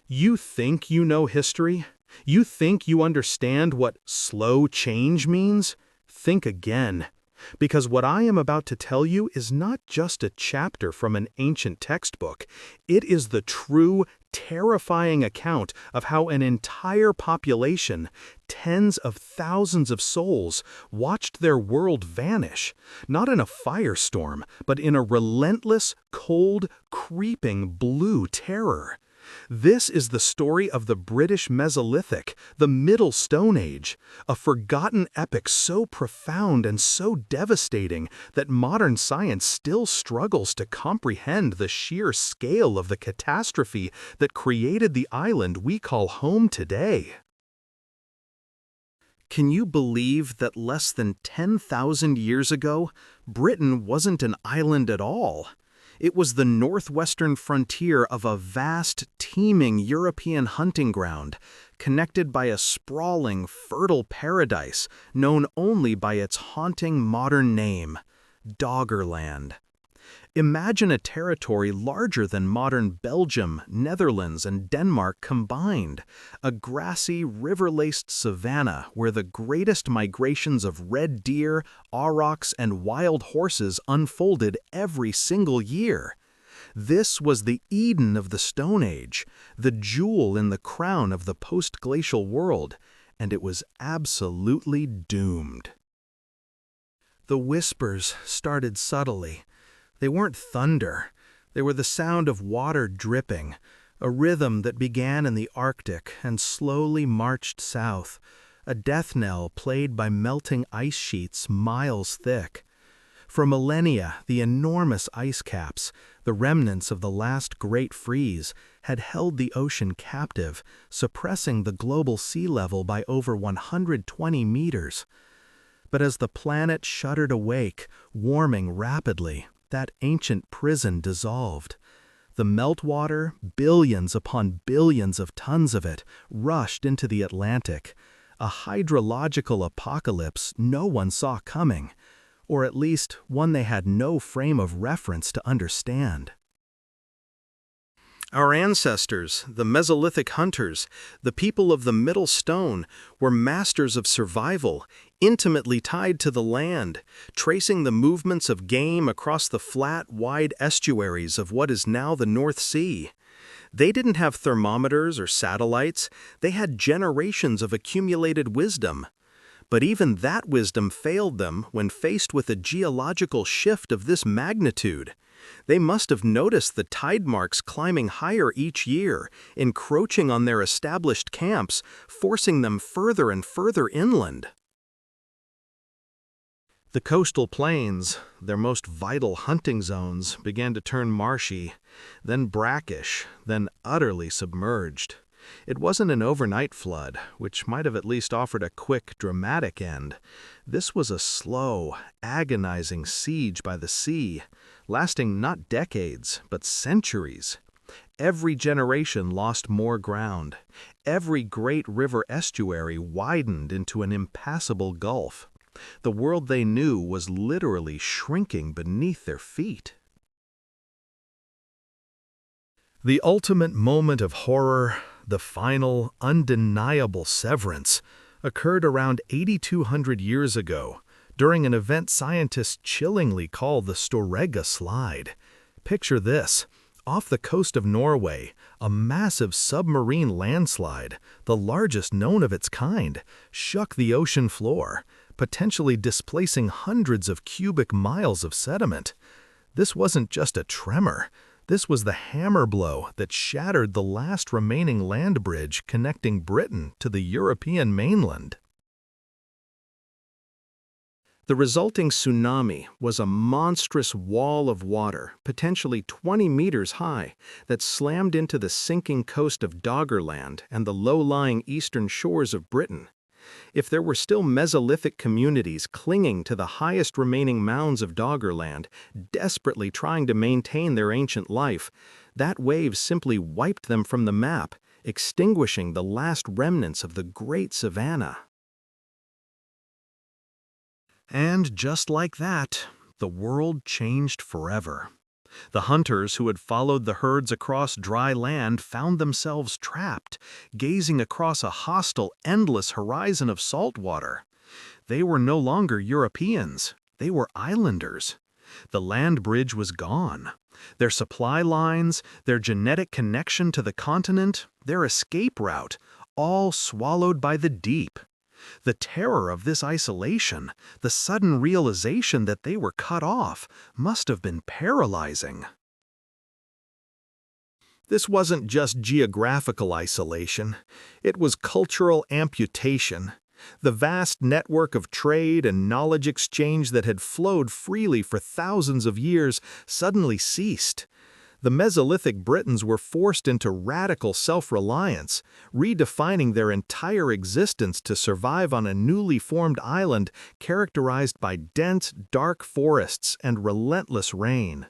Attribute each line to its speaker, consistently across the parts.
Speaker 1: You think you know history? You think you understand what slow change means? Think again. Because what I am about to tell you is not just a chapter from an ancient textbook. It is the true, terrifying account of how an entire population, tens of thousands of souls, watched their world vanish, not in a firestorm, but in a relentless, cold, creeping blue terror. This is the story of the British Mesolithic, the Middle Stone Age, a forgotten epoch so profound and so devastating that modern science still struggles to comprehend the sheer scale of the catastrophe that created the island we call home today. Can you believe that less than 10,000 years ago, Britain wasn't an island at all? It was the northwestern frontier of a vast, teeming European hunting ground, connected by a sprawling, fertile paradise known only by its haunting modern name, Doggerland. Imagine a territory larger than modern Belgium, Netherlands, and Denmark combined, a grassy, river-laced savanna where the greatest migrations of red deer, aurochs, and wild horses unfolded every single year. This was the Eden of the Stone Age, the jewel in the crown of the post-glacial world, and it was absolutely doomed. The whispers started subtly. They weren't thunder. They were the sound of water dripping, a rhythm that began in the Arctic and slowly marched south, a death knell played by melting ice sheets miles thick. For millennia, the enormous ice caps, the remnants of the last great freeze, had held the ocean captive, suppressing the global sea level by over 120 meters. But as the planet shuddered awake, warming rapidly, that ancient prison dissolved. The meltwater, billions upon billions of tons of it, rushed into the Atlantic, a hydrological apocalypse no one saw coming, or at least one they had no frame of reference to understand. Our ancestors, the Mesolithic hunters, the people of the Middle Stone, were masters of survival, intimately tied to the land, tracing the movements of game across the flat, wide estuaries of what is now the North Sea. They didn't have thermometers or satellites, they had generations of accumulated wisdom. But even that wisdom failed them when faced with a geological shift of this magnitude. They must have noticed the tide marks climbing higher each year, encroaching on their established camps, forcing them further and further inland. The coastal plains, their most vital hunting zones, began to turn marshy, then brackish, then utterly submerged. It wasn't an overnight flood, which might have at least offered a quick, dramatic end. This was a slow, agonizing siege by the sea, lasting not decades, but centuries. Every generation lost more ground. Every great river estuary widened into an impassable gulf. The world they knew was literally shrinking beneath their feet. The ultimate moment of horror, the final, undeniable severance, occurred around 8,200 years ago, during an event scientists chillingly call the Storegga Slide. Picture this. Off the coast of Norway, a massive submarine landslide, the largest known of its kind, shook the ocean floor, potentially displacing hundreds of cubic miles of sediment. This wasn't just a tremor. This was the hammer blow that shattered the last remaining land bridge connecting Britain to the European mainland. The resulting tsunami was a monstrous wall of water, potentially 20 meters high, that slammed into the sinking coast of Doggerland and the low-lying eastern shores of Britain. If there were still Mesolithic communities clinging to the highest remaining mounds of Doggerland, desperately trying to maintain their ancient life, that wave simply wiped them from the map, extinguishing the last remnants of the great savanna. And just like that, the world changed forever. The hunters who had followed the herds across dry land found themselves trapped, gazing across a hostile, endless horizon of salt water. They were no longer Europeans. They were islanders. The land bridge was gone. Their supply lines, their genetic connection to the continent, their escape route, all swallowed by the deep. The terror of this isolation, the sudden realization that they were cut off, must have been paralyzing. This wasn't just geographical isolation. It was cultural amputation. The vast network of trade and knowledge exchange that had flowed freely for thousands of years suddenly ceased. The Mesolithic Britons were forced into radical self-reliance, redefining their entire existence to survive on a newly formed island characterized by dense, dark forests and relentless rain.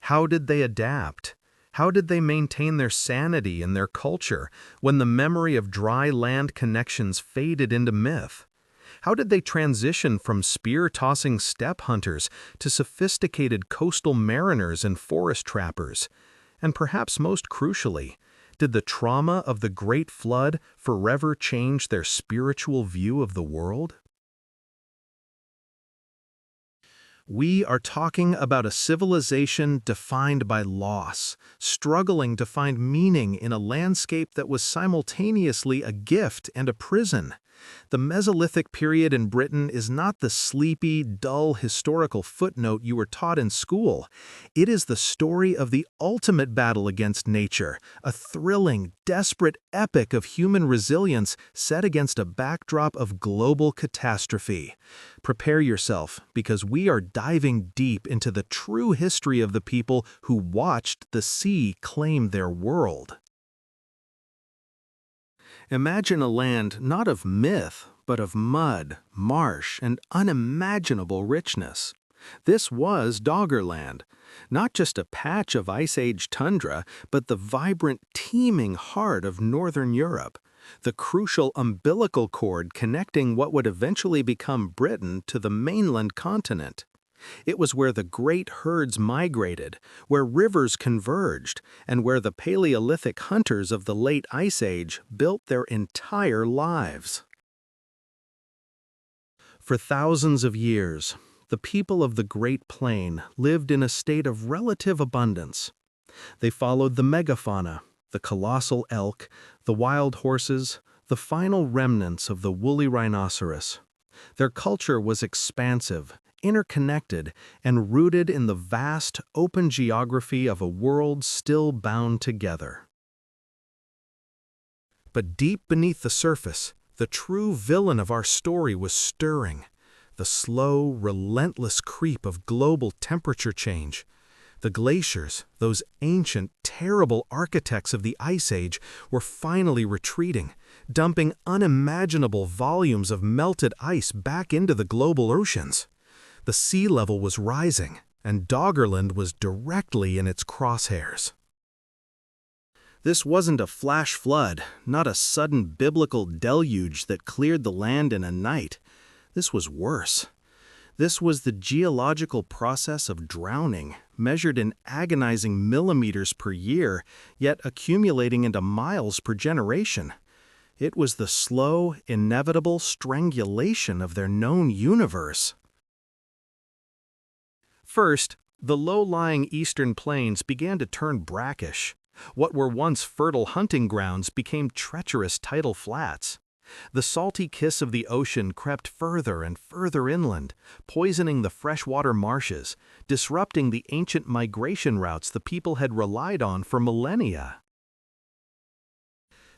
Speaker 1: How did they adapt? How did they maintain their sanity and their culture when the memory of dry land connections faded into myth? How did they transition from spear-tossing steppe hunters to sophisticated coastal mariners and forest trappers? And perhaps most crucially, did the trauma of the Great Flood forever change their spiritual view of the world? We are talking about a civilization defined by loss, struggling to find meaning in a landscape that was simultaneously a gift and a prison. The Mesolithic period in Britain is not the sleepy, dull historical footnote you were taught in school. It is the story of the ultimate battle against nature, a thrilling, desperate epic of human resilience set against a backdrop of global catastrophe. Prepare yourself, because we are diving deep into the true history of the people who watched the sea claim their world. Imagine a land not of myth, but of mud, marsh, and unimaginable richness. This was Doggerland, not just a patch of Ice Age tundra, but the vibrant, teeming heart of Northern Europe, the crucial umbilical cord connecting what would eventually become Britain to the mainland continent. It was where the great herds migrated, where rivers converged, and where the Paleolithic hunters of the late Ice Age built their entire lives. For thousands of years, the people of the Great Plain lived in a state of relative abundance. They followed the megafauna, the colossal elk, the wild horses, the final remnants of the woolly rhinoceros. Their culture was expansive, interconnected, and rooted in the vast, open geography of a world still bound together. But deep beneath the surface, the true villain of our story was stirring. The slow, relentless creep of global temperature change. The glaciers, those ancient, terrible architects of the Ice Age, were finally retreating, dumping unimaginable volumes of melted ice back into the global oceans. The sea level was rising, and Doggerland was directly in its crosshairs. This wasn't a flash flood, not a sudden biblical deluge that cleared the land in a night. This was worse. This was the geological process of drowning, measured in agonizing millimeters per year, yet accumulating into miles per generation. It was the slow, inevitable strangulation of their known universe. First, the low-lying eastern plains began to turn brackish. What were once fertile hunting grounds became treacherous tidal flats. The salty kiss of the ocean crept further and further inland, poisoning the freshwater marshes, disrupting the ancient migration routes the people had relied on for millennia.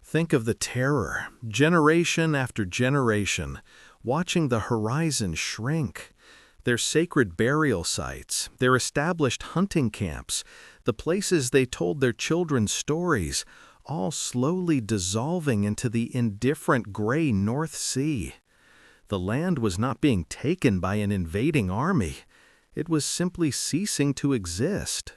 Speaker 1: Think of the terror, generation after generation, watching the horizon shrink. Their sacred burial sites, their established hunting camps, the places they told their children stories, all slowly dissolving into the indifferent gray North Sea. The land was not being taken by an invading army. It was simply ceasing to exist.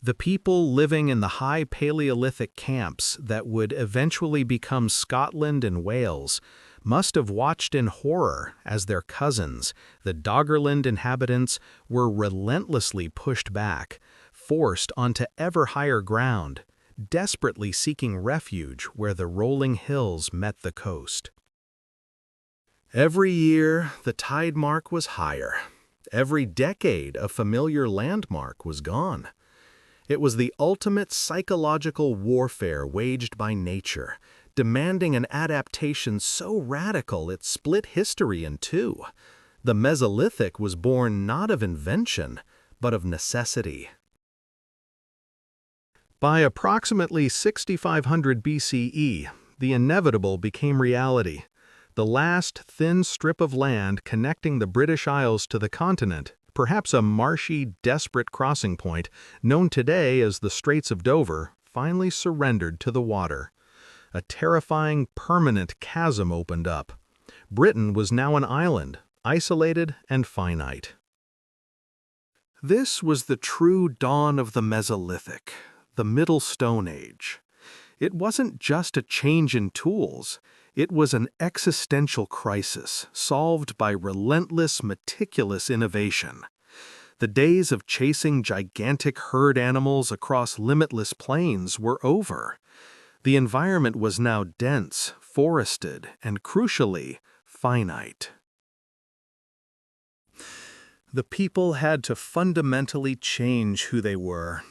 Speaker 1: The people living in the high Paleolithic camps that would eventually become Scotland and Wales must have watched in horror as their cousins, the Doggerland inhabitants, were relentlessly pushed back, forced onto ever higher ground, desperately seeking refuge where the rolling hills met the coast. Every year, the tide mark was higher. Every decade, a familiar landmark was gone. It was the ultimate psychological warfare waged by nature, demanding an adaptation so radical it split history in two. The Mesolithic was born not of invention, but of necessity. By approximately 6500 BCE, the inevitable became reality. The last thin strip of land connecting the British Isles to the continent, perhaps a marshy, desperate crossing point, known today as the Straits of Dover, finally surrendered to the water. A terrifying, permanent chasm opened up. Britain was now an island, isolated and finite. This was the true dawn of the Mesolithic, the Middle Stone Age. It wasn't just a change in tools. It was an existential crisis solved by relentless, meticulous innovation. The days of chasing gigantic herd animals across limitless plains were over. The environment was now dense, forested, and crucially, finite. The people had to fundamentally change who they were.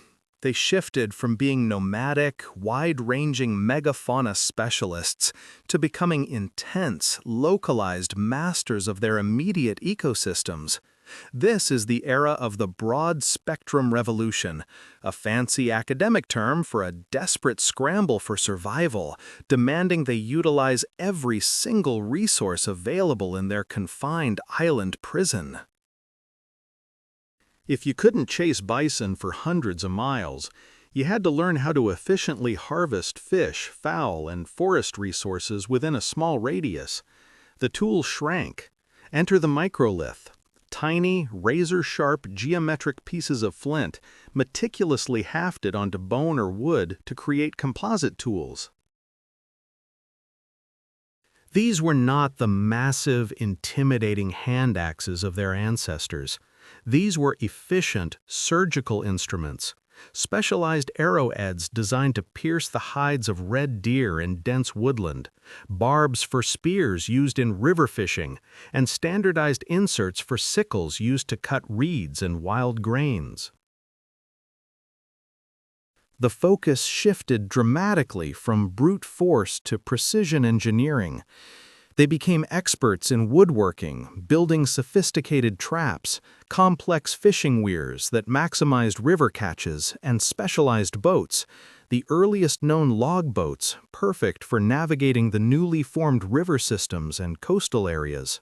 Speaker 1: They shifted from being nomadic, wide-ranging megafauna specialists to becoming intense, localized masters of their immediate ecosystems. This is the era of the broad-spectrum revolution, a fancy academic term for a desperate scramble for survival, demanding they utilize every single resource available in their confined island prison. If you couldn't chase bison for hundreds of miles, you had to learn how to efficiently harvest fish, fowl, and forest resources within a small radius. The tools shrank. Enter the microlith. Tiny, razor-sharp geometric pieces of flint, meticulously hafted onto bone or wood to create composite tools. These were not the massive, intimidating hand axes of their ancestors. These were efficient, surgical instruments, specialized arrowheads designed to pierce the hides of red deer in dense woodland, barbs for spears used in river fishing, and standardized inserts for sickles used to cut reeds and wild grains. The focus shifted dramatically from brute force to precision engineering. They became experts in woodworking, building sophisticated traps, complex fishing weirs that maximized river catches, and specialized boats, the earliest known log boats, perfect for navigating the newly formed river systems and coastal areas.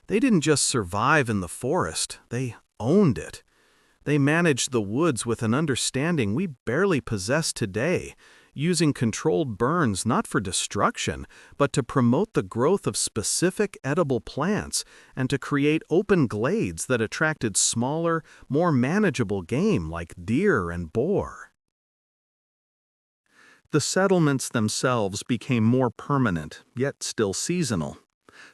Speaker 1: They didn't just survive in the forest, they owned it. They managed the woods with an understanding we barely possess today, using controlled burns not for destruction, but to promote the growth of specific edible plants and to create open glades that attracted smaller, more manageable game like deer and boar. The settlements themselves became more permanent, yet still seasonal.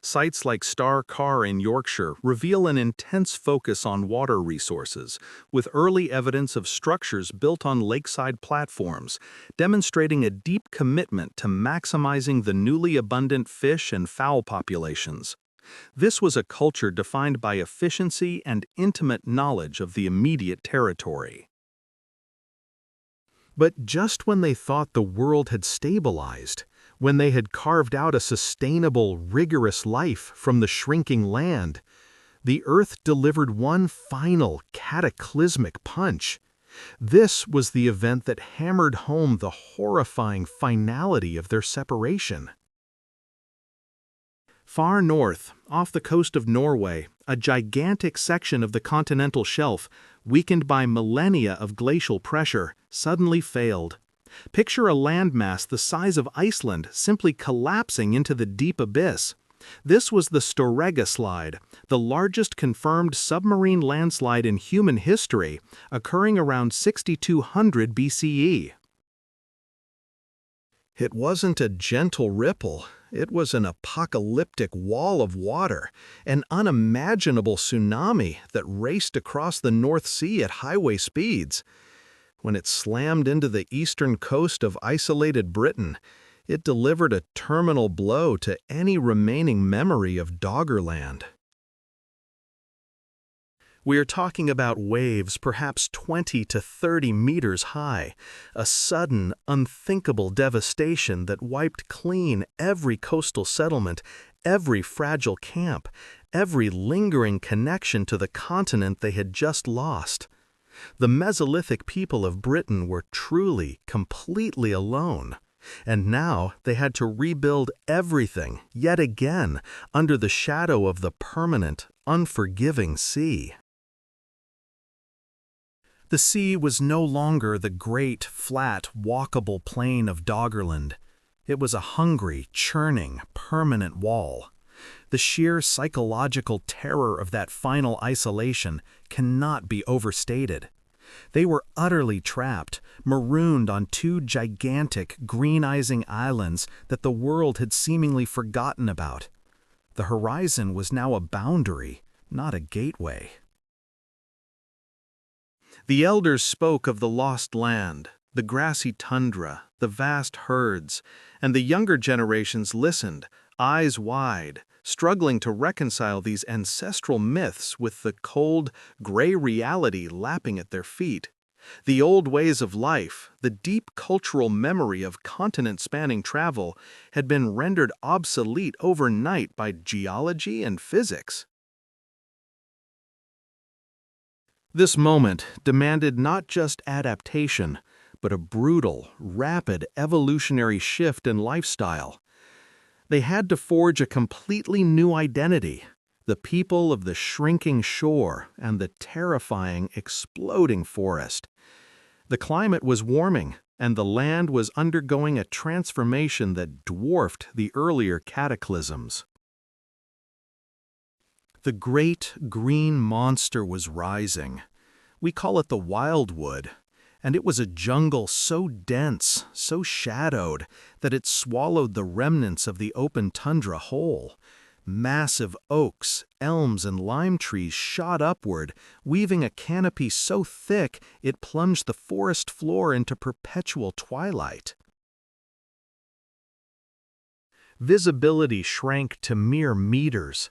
Speaker 1: Sites like Star Carr in Yorkshire reveal an intense focus on water resources, with early evidence of structures built on lakeside platforms, demonstrating a deep commitment to maximizing the newly abundant fish and fowl populations. This was a culture defined by efficiency and intimate knowledge of the immediate territory. But just when they thought the world had stabilized, when they had carved out a sustainable, rigorous life from the shrinking land, the earth delivered one final, cataclysmic punch. This was the event that hammered home the horrifying finality of their separation. Far north, off the coast of Norway, a gigantic section of the continental shelf, weakened by millennia of glacial pressure, suddenly failed. Picture a landmass the size of Iceland simply collapsing into the deep abyss. This was the Storegga slide, the largest confirmed submarine landslide in human history, occurring around 6200 BCE. It wasn't a gentle ripple, it was an apocalyptic wall of water, an unimaginable tsunami that raced across the North Sea at highway speeds. When it slammed into the eastern coast of isolated Britain, it delivered a terminal blow to any remaining memory of Doggerland. We are talking about waves perhaps 20 to 30 meters high, a sudden, unthinkable devastation that wiped clean every coastal settlement, every fragile camp, every lingering connection to the continent they had just lost. The Mesolithic people of Britain were truly, completely alone. And now they had to rebuild everything, yet again, under the shadow of the permanent, unforgiving sea. The sea was no longer the great, flat, walkable plain of Doggerland. It was a hungry, churning, permanent wall. The sheer psychological terror of that final isolation cannot be overstated. They were utterly trapped, marooned on two gigantic, green-eying islands that the world had seemingly forgotten about. The horizon was now a boundary, not a gateway. The elders spoke of the lost land, the grassy tundra, the vast herds, and the younger generations listened, eyes wide, struggling to reconcile these ancestral myths with the cold, gray reality lapping at their feet. The old ways of life, the deep cultural memory of continent-spanning travel, had been rendered obsolete overnight by geology and physics. This moment demanded not just adaptation, but a brutal, rapid evolutionary shift in lifestyle. They had to forge a completely new identity, the people of the shrinking shore and the terrifying, exploding forest. The climate was warming, and the land was undergoing a transformation that dwarfed the earlier cataclysms. The great green monster was rising. We call it the wildwood, and it was a jungle so dense, so shadowed, that it swallowed the remnants of the open tundra whole. Massive oaks, elms, and lime trees shot upward, weaving a canopy so thick it plunged the forest floor into perpetual twilight. Visibility shrank to mere meters.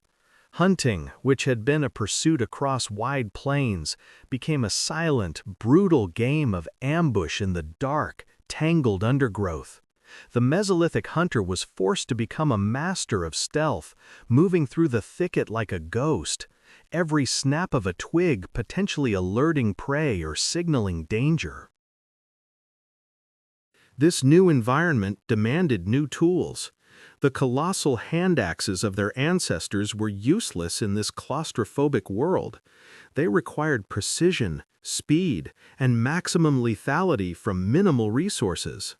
Speaker 1: Hunting, which had been a pursuit across wide plains, became a silent, brutal game of ambush in the dark, tangled undergrowth. The Mesolithic hunter was forced to become a master of stealth, moving through the thicket like a ghost, every snap of a twig potentially alerting prey or signaling danger. This new environment demanded new tools. The colossal hand axes of their ancestors were useless in this claustrophobic world. They required precision, speed, and maximum lethality from minimal resources.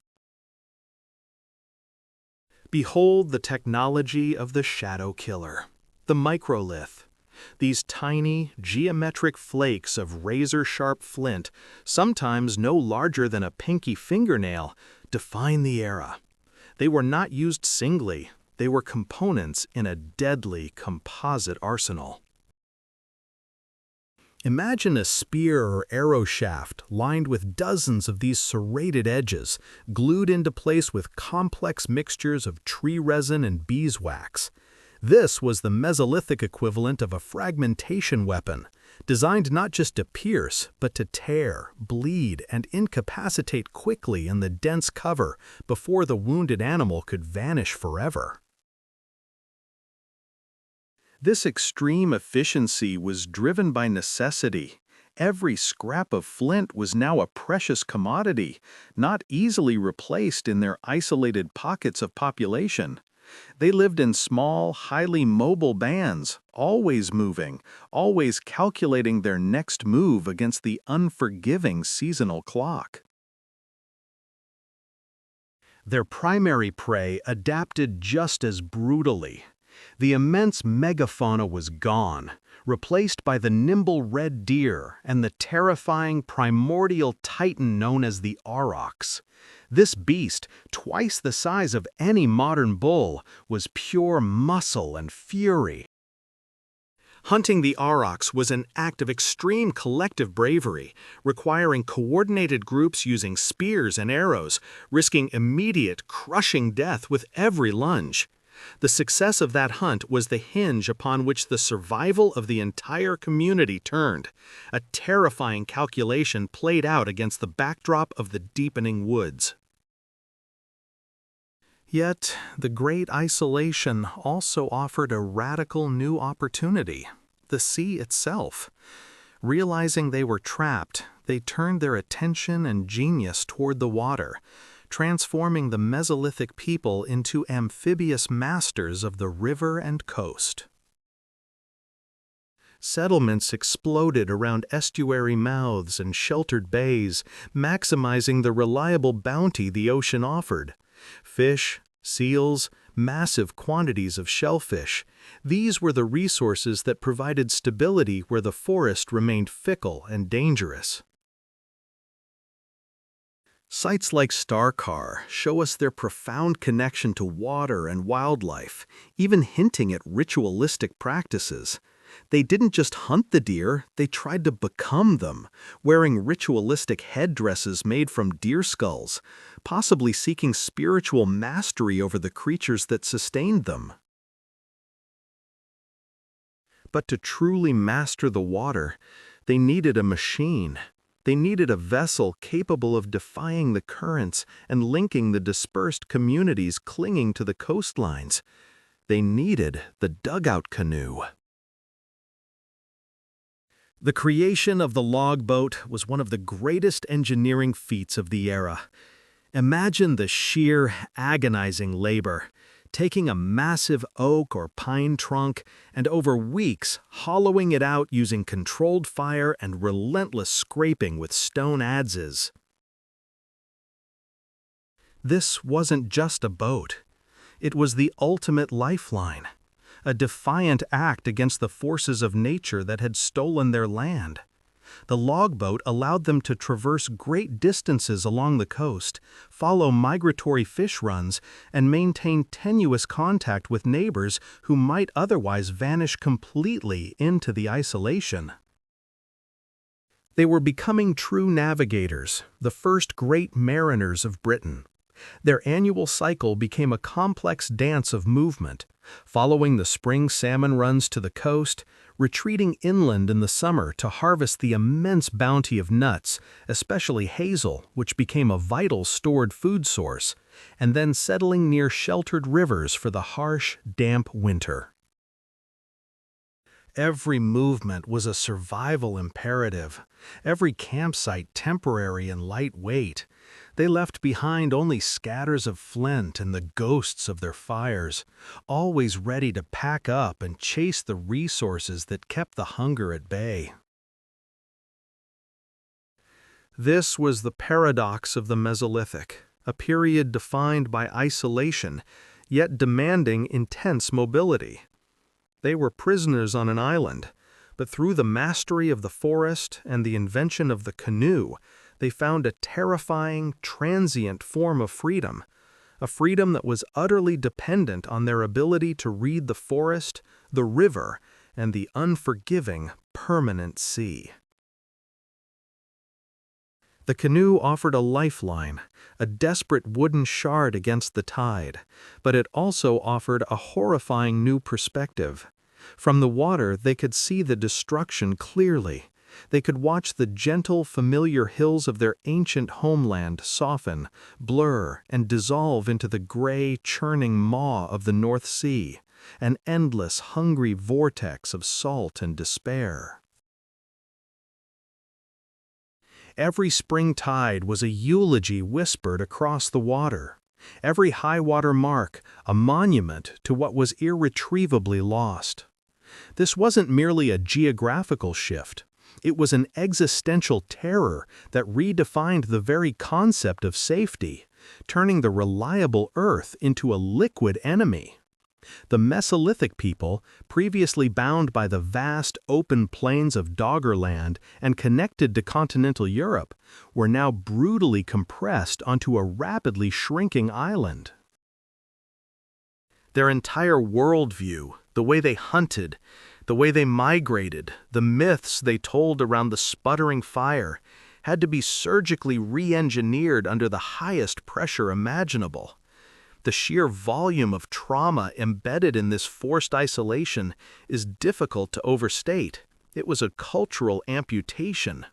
Speaker 1: Behold the technology of the shadow killer, the microlith. These tiny, geometric flakes of razor-sharp flint, sometimes no larger than a pinky fingernail, define the era. They were not used singly, they were components in a deadly composite arsenal. Imagine a spear or arrow shaft lined with dozens of these serrated edges, glued into place with complex mixtures of tree resin and beeswax. This was the Mesolithic equivalent of a fragmentation weapon, designed not just to pierce, but to tear, bleed, and incapacitate quickly in the dense cover before the wounded animal could vanish forever. This extreme efficiency was driven by necessity. Every scrap of flint was now a precious commodity, not easily replaced in their isolated pockets of population. They lived in small, highly mobile bands, always moving, always calculating their next move against the unforgiving seasonal clock. Their primary prey adapted just as brutally. The immense megafauna was gone, replaced by the nimble red deer and the terrifying primordial titan known as the aurochs. This beast, twice the size of any modern bull, was pure muscle and fury. Hunting the aurochs was an act of extreme collective bravery, requiring coordinated groups using spears and arrows, risking immediate, crushing death with every lunge. The success of that hunt was the hinge upon which the survival of the entire community turned, a terrifying calculation played out against the backdrop of the deepening woods. Yet, the Great Isolation also offered a radical new opportunity: the sea itself. Realizing they were trapped, they turned their attention and genius toward the water, transforming the Mesolithic people into amphibious masters of the river and coast. Settlements exploded around estuary mouths and sheltered bays, maximizing the reliable bounty the ocean offered. Fish, seals, massive quantities of shellfish. These were the resources that provided stability where the forest remained fickle and dangerous. Sites like Star Carr show us their profound connection to water and wildlife, even hinting at ritualistic practices. They didn't just hunt the deer, they tried to become them, wearing ritualistic headdresses made from deer skulls, possibly seeking spiritual mastery over the creatures that sustained them. But to truly master the water, they needed a machine. They needed a vessel capable of defying the currents and linking the dispersed communities clinging to the coastlines. They needed the dugout canoe. The creation of the log boat was one of the greatest engineering feats of the era. Imagine the sheer, agonizing labor, taking a massive oak or pine trunk and over weeks hollowing it out using controlled fire and relentless scraping with stone adzes. This wasn't just a boat. It was the ultimate lifeline, a defiant act against the forces of nature that had stolen their land. The logboat allowed them to traverse great distances along the coast, follow migratory fish runs, and maintain tenuous contact with neighbors who might otherwise vanish completely into the isolation. They were becoming true navigators, the first great mariners of Britain. Their annual cycle became a complex dance of movement, following the spring salmon runs to the coast, retreating inland in the summer to harvest the immense bounty of nuts, especially hazel, which became a vital stored food source, and then settling near sheltered rivers for the harsh, damp winter. Every movement was a survival imperative, every campsite temporary and lightweight. They left behind only scatters of flint and the ghosts of their fires, always ready to pack up and chase the resources that kept the hunger at bay. This was the paradox of the Mesolithic, a period defined by isolation, yet demanding intense mobility. They were prisoners on an island, but through the mastery of the forest and the invention of the canoe, they found a terrifying, transient form of freedom, a freedom that was utterly dependent on their ability to read the forest, the river, and the unforgiving, permanent sea. The canoe offered a lifeline, a desperate wooden shard against the tide, but it also offered a horrifying new perspective. From the water, they could see the destruction clearly. They could watch the gentle, familiar hills of their ancient homeland soften, blur, and dissolve into the gray, churning maw of the North Sea, an endless, hungry vortex of salt and despair. Every spring tide was a eulogy whispered across the water. Every high-water mark, a monument to what was irretrievably lost. This wasn't merely a geographical shift. It was an existential terror that redefined the very concept of safety, turning the reliable Earth into a liquid enemy. The Mesolithic people, previously bound by the vast open plains of Doggerland and connected to continental Europe, were now brutally compressed onto a rapidly shrinking island. Their entire worldview, the way they hunted, the way they migrated, the myths they told around the sputtering fire, had to be surgically re-engineered under the highest pressure imaginable. The sheer volume of trauma embedded in this forced isolation is difficult to overstate. It was a cultural amputation.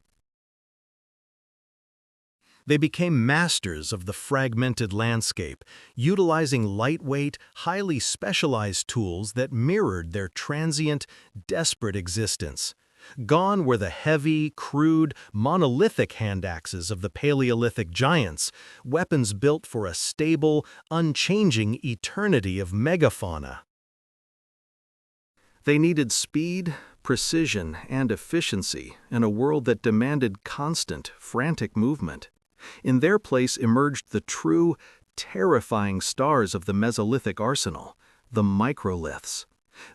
Speaker 1: They became masters of the fragmented landscape, utilizing lightweight, highly specialized tools that mirrored their transient, desperate existence. Gone were the heavy, crude, monolithic hand axes of the Paleolithic giants, weapons built for a stable, unchanging eternity of megafauna. They needed speed, precision, and efficiency in a world that demanded constant, frantic movement. In their place emerged the true, terrifying stars of the Mesolithic arsenal, the microliths.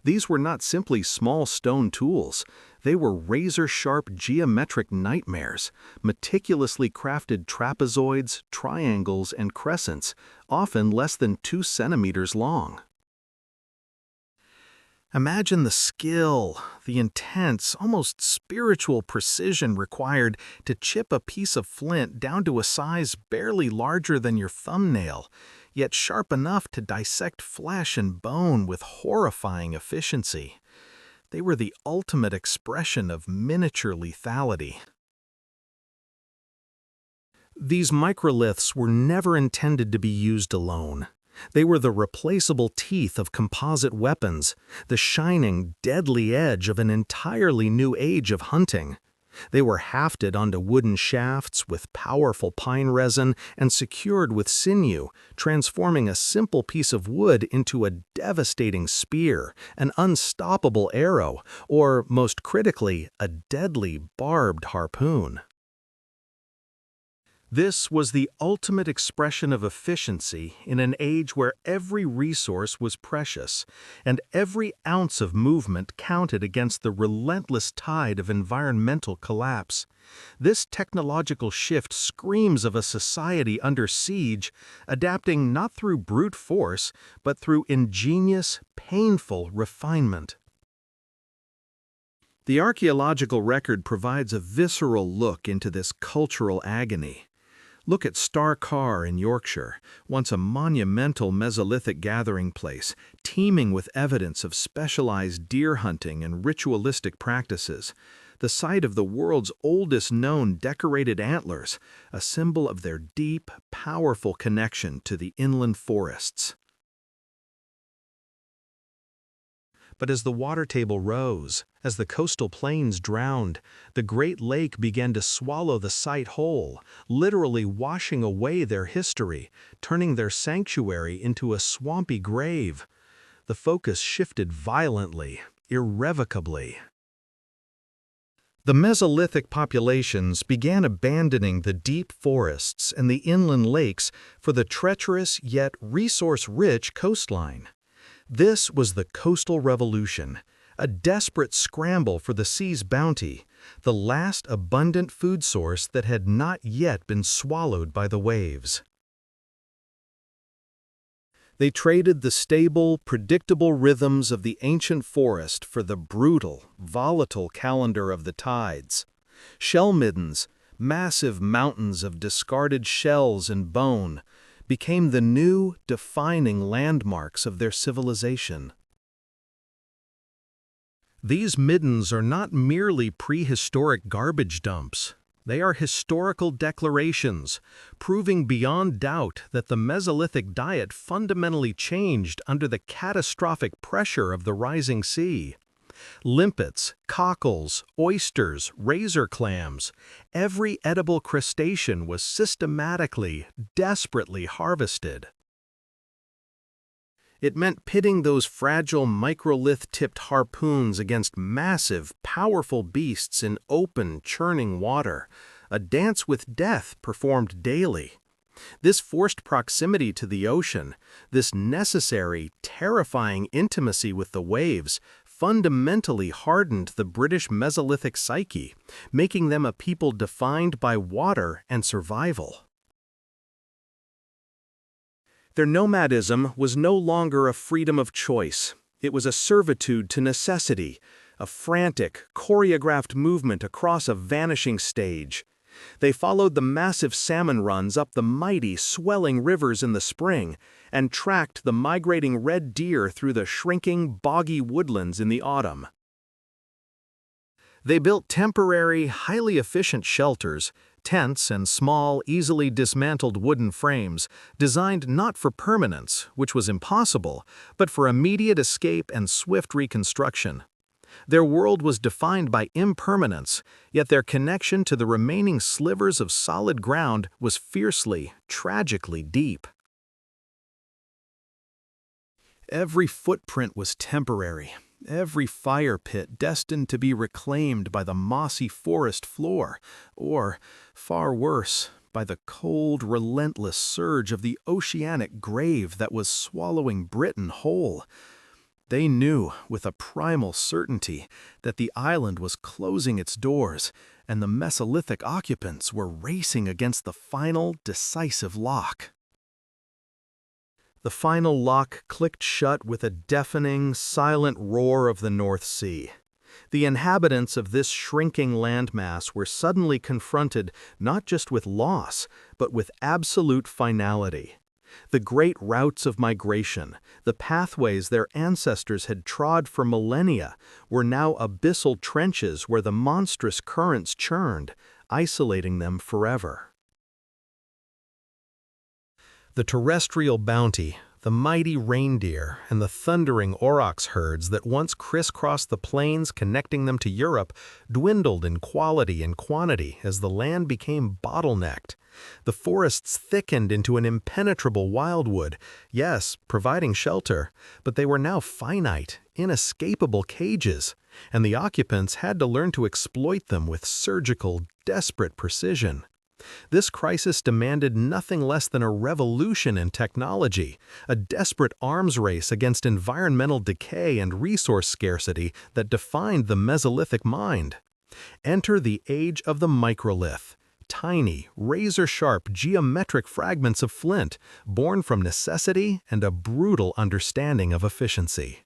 Speaker 1: These were not simply small stone tools. They were razor-sharp geometric nightmares, meticulously crafted trapezoids, triangles, and crescents, often less than 2 centimeters long. Imagine the skill, the intense, almost spiritual precision required to chip a piece of flint down to a size barely larger than your thumbnail, yet sharp enough to dissect flesh and bone with horrifying efficiency. They were the ultimate expression of miniature lethality. These microliths were never intended to be used alone. They were the replaceable teeth of composite weapons, the shining, deadly edge of an entirely new age of hunting. They were hafted onto wooden shafts with powerful pine resin and secured with sinew, transforming a simple piece of wood into a devastating spear, an unstoppable arrow, or, most critically, a deadly barbed harpoon. This was the ultimate expression of efficiency in an age where every resource was precious, and every ounce of movement counted against the relentless tide of environmental collapse. This technological shift screams of a society under siege, adapting not through brute force, but through ingenious, painful refinement. The archaeological record provides a visceral look into this cultural agony. Look at Star Carr in Yorkshire, once a monumental Mesolithic gathering place, teeming with evidence of specialized deer hunting and ritualistic practices. The site of the world's oldest known decorated antlers, a symbol of their deep, powerful connection to the inland forests. But as the water table rose, as the coastal plains drowned, the Great Lake began to swallow the site whole, literally washing away their history, turning their sanctuary into a swampy grave. The focus shifted violently, irrevocably. The Mesolithic populations began abandoning the deep forests and the inland lakes for the treacherous yet resource-rich coastline. This was the coastal revolution, a desperate scramble for the sea's bounty, the last abundant food source that had not yet been swallowed by the waves. They traded the stable, predictable rhythms of the ancient forest for the brutal, volatile calendar of the tides. Shell middens, massive mountains of discarded shells and bone, became the new, defining landmarks of their civilization. These middens are not merely prehistoric garbage dumps. They are historical declarations, proving beyond doubt that the Mesolithic diet fundamentally changed under the catastrophic pressure of the rising sea. Limpets, cockles, oysters, razor clams, every edible crustacean was systematically, desperately harvested. It meant pitting those fragile microlith-tipped harpoons against massive, powerful beasts in open, churning water, a dance with death performed daily. This forced proximity to the ocean, this necessary, terrifying intimacy with the waves, fundamentally hardened the British Mesolithic psyche, making them a people defined by water and survival. Their nomadism was no longer a freedom of choice. It was a servitude to necessity, a frantic, choreographed movement across a vanishing stage. They followed the massive salmon runs up the mighty, swelling rivers in the spring, and tracked the migrating red deer through the shrinking, boggy woodlands in the autumn. They built temporary, highly efficient shelters, tents and small, easily dismantled wooden frames, designed not for permanence, which was impossible, but for immediate escape and swift reconstruction. Their world was defined by impermanence, yet their connection to the remaining slivers of solid ground was fiercely, tragically deep. Every footprint was temporary, every fire pit destined to be reclaimed by the mossy forest floor, or, far worse, by the cold, relentless surge of the oceanic grave that was swallowing Britain whole. They knew, with a primal certainty, that the island was closing its doors, and the Mesolithic occupants were racing against the final, decisive lock. The final lock clicked shut with a deafening, silent roar of the North Sea. The inhabitants of this shrinking landmass were suddenly confronted not just with loss, but with absolute finality. The great routes of migration, the pathways their ancestors had trod for millennia, were now abyssal trenches where the monstrous currents churned, isolating them forever. The terrestrial bounty, the mighty reindeer, and the thundering aurochs herds that once crisscrossed the plains connecting them to Europe dwindled in quality and quantity as the land became bottlenecked. The forests thickened into an impenetrable wildwood, yes, providing shelter, but they were now finite, inescapable cages, and the occupants had to learn to exploit them with surgical, desperate precision. This crisis demanded nothing less than a revolution in technology, a desperate arms race against environmental decay and resource scarcity that defined the Mesolithic mind. Enter the age of the microlith. Tiny, razor-sharp geometric fragments of flint, born from necessity and a brutal understanding of efficiency.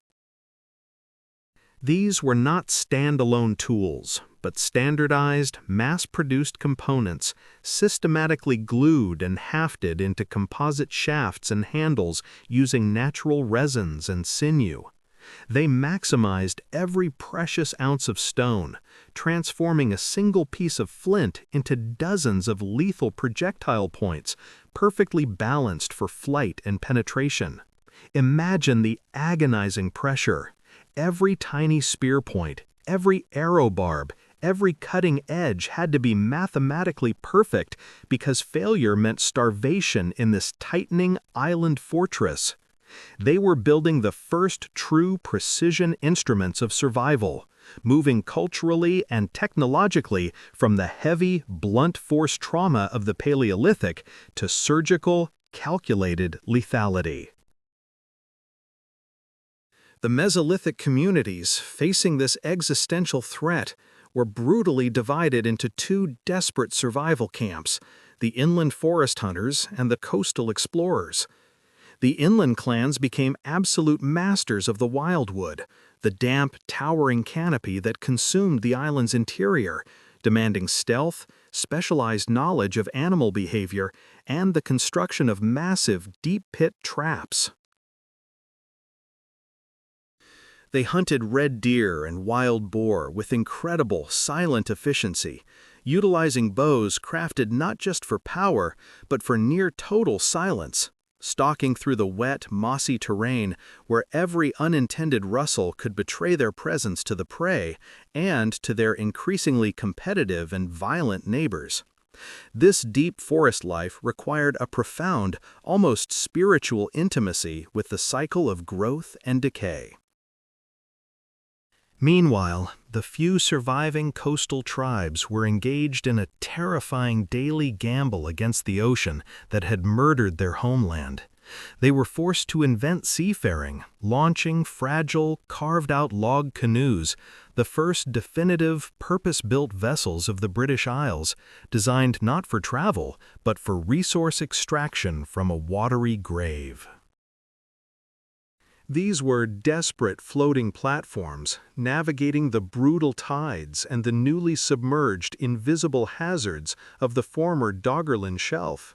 Speaker 1: These were not standalone tools, but standardized, mass-produced components, systematically glued and hafted into composite shafts and handles using natural resins and sinew. They maximized every precious ounce of stone, transforming a single piece of flint into dozens of lethal projectile points, perfectly balanced for flight and penetration. Imagine the agonizing pressure. Every tiny spear point, every arrow barb, every cutting edge had to be mathematically perfect because failure meant starvation in this tightening island fortress. They were building the first true precision instruments of survival, moving culturally and technologically from the heavy, blunt force trauma of the Paleolithic to surgical, calculated lethality. The Mesolithic communities facing this existential threat were brutally divided into two desperate survival camps, the inland forest hunters and the coastal explorers. The inland clans became absolute masters of the wildwood, the damp, towering canopy that consumed the island's interior, demanding stealth, specialized knowledge of animal behavior, and the construction of massive, deep-pit traps. They hunted red deer and wild boar with incredible, silent efficiency, utilizing bows crafted not just for power, but for near-total silence, stalking through the wet, mossy terrain where every unintended rustle could betray their presence to the prey and to their increasingly competitive and violent neighbors. This deep forest life required a profound, almost spiritual intimacy with the cycle of growth and decay. Meanwhile, the few surviving coastal tribes were engaged in a terrifying daily gamble against the ocean that had murdered their homeland. They were forced to invent seafaring, launching fragile, carved-out log canoes, the first definitive, purpose-built vessels of the British Isles, designed not for travel, but for resource extraction from a watery grave. These were desperate floating platforms, navigating the brutal tides and the newly submerged invisible hazards of the former Doggerland shelf.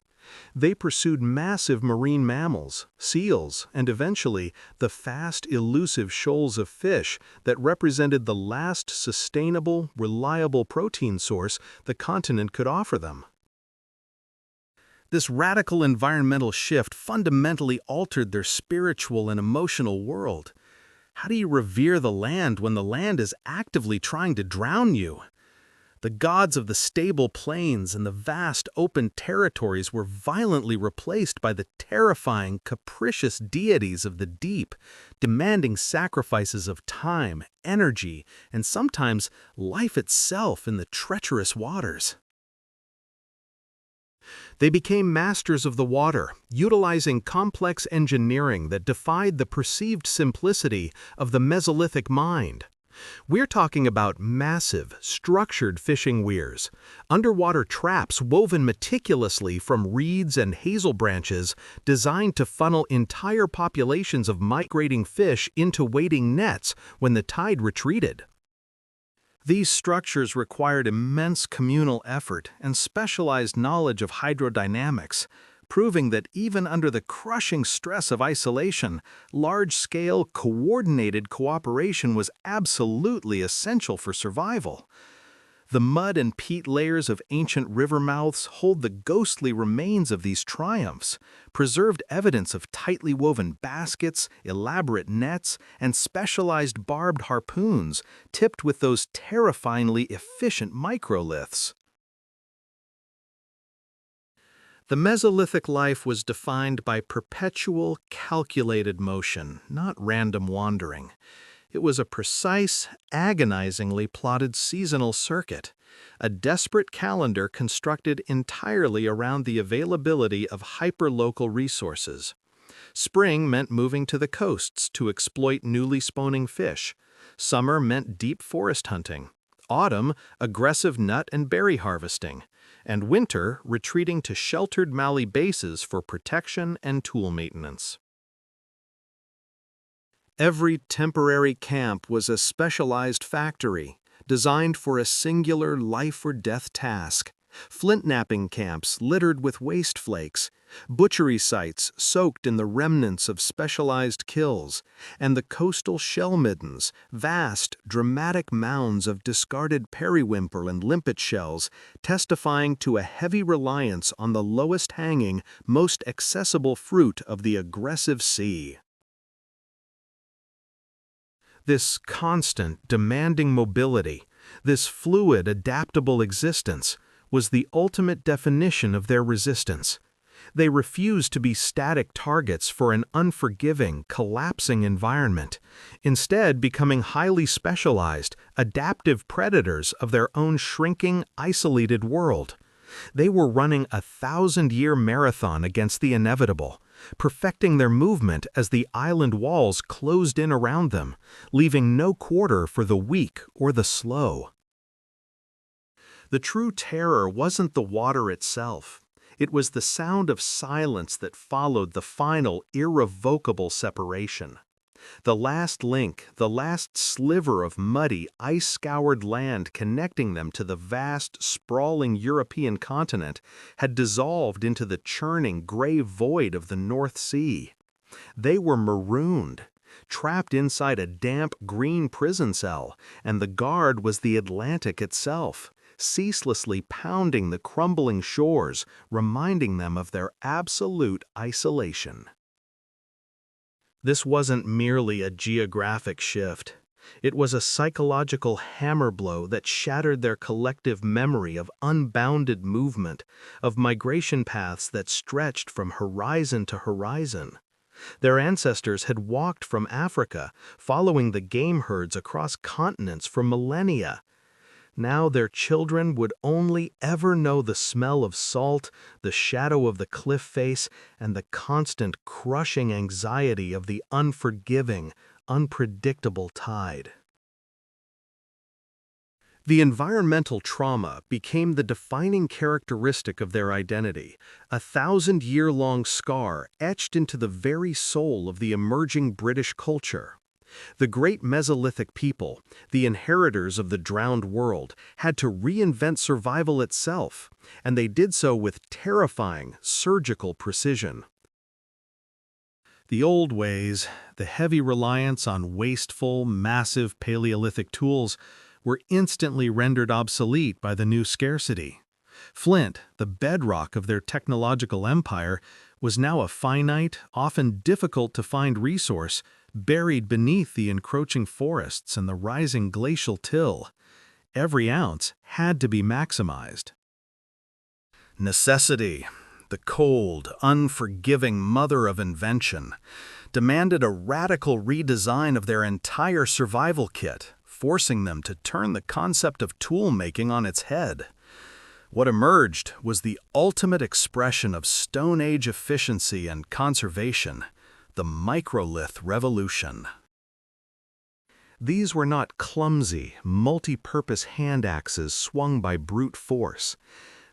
Speaker 1: They pursued massive marine mammals, seals, and eventually the fast, elusive shoals of fish that represented the last sustainable, reliable protein source the continent could offer them. This radical environmental shift fundamentally altered their spiritual and emotional world. How do you revere the land when the land is actively trying to drown you? The gods of the stable plains and the vast open territories were violently replaced by the terrifying, capricious deities of the deep, demanding sacrifices of time, energy, and sometimes life itself in the treacherous waters. They became masters of the water, utilizing complex engineering that defied the perceived simplicity of the Mesolithic mind. We're talking about massive, structured fishing weirs, underwater traps woven meticulously from reeds and hazel branches designed to funnel entire populations of migrating fish into waiting nets when the tide retreated. These structures required immense communal effort and specialized knowledge of hydrodynamics, proving that even under the crushing stress of isolation, large-scale, coordinated cooperation was absolutely essential for survival. The mud and peat layers of ancient river mouths hold the ghostly remains of these triumphs, preserved evidence of tightly woven baskets, elaborate nets, and specialized barbed harpoons tipped with those terrifyingly efficient microliths. The Mesolithic life was defined by perpetual, calculated motion, not random wandering. It was a precise, agonizingly plotted seasonal circuit, a desperate calendar constructed entirely around the availability of hyperlocal resources. Spring meant moving to the coasts to exploit newly spawning fish. Summer meant deep forest hunting. Autumn, aggressive nut and berry harvesting. And winter, retreating to sheltered mallee bases for protection and tool maintenance. Every temporary camp was a specialized factory, designed for a singular life-or-death task. Flint-knapping camps littered with waste flakes, butchery sites soaked in the remnants of specialized kills, and the coastal shell middens, vast, dramatic mounds of discarded periwinkle and limpet shells, testifying to a heavy reliance on the lowest-hanging, most accessible fruit of the aggressive sea. This constant, demanding mobility, this fluid, adaptable existence, was the ultimate definition of their resistance. They refused to be static targets for an unforgiving, collapsing environment, instead becoming highly specialized, adaptive predators of their own shrinking, isolated world. They were running a 1,000-year marathon against the inevitable, perfecting their movement as the island walls closed in around them, leaving no quarter for the weak or the slow. The true terror wasn't the water itself. It was the sound of silence that followed the final, irrevocable separation. The last link, the last sliver of muddy, ice-scoured land connecting them to the vast, sprawling European continent had dissolved into the churning, gray void of the North Sea. They were marooned, trapped inside a damp, green prison cell, and the guard was the Atlantic itself, ceaselessly pounding the crumbling shores, reminding them of their absolute isolation. This wasn't merely a geographic shift. It was a psychological hammer blow that shattered their collective memory of unbounded movement, of migration paths that stretched from horizon to horizon. Their ancestors had walked from Africa, following the game herds across continents for millennia. Now their children would only ever know the smell of salt, the shadow of the cliff face, and the constant crushing anxiety of the unforgiving, unpredictable tide. The environmental trauma became the defining characteristic of their identity, a thousand-year-long scar etched into the very soul of the emerging British culture. The great Mesolithic people, the inheritors of the drowned world, had to reinvent survival itself, and they did so with terrifying, surgical precision. The old ways, the heavy reliance on wasteful, massive Paleolithic tools, were instantly rendered obsolete by the new scarcity. Flint, the bedrock of their technological empire, was now a finite, often difficult-to-find resource, buried beneath the encroaching forests and the rising glacial till. Every ounce had to be maximized. Necessity, the cold, unforgiving mother of invention, demanded a radical redesign of their entire survival kit, forcing them to turn the concept of tool-making on its head. What emerged was the ultimate expression of Stone Age efficiency and conservation, the microlith revolution. These were not clumsy, multi-purpose hand axes swung by brute force.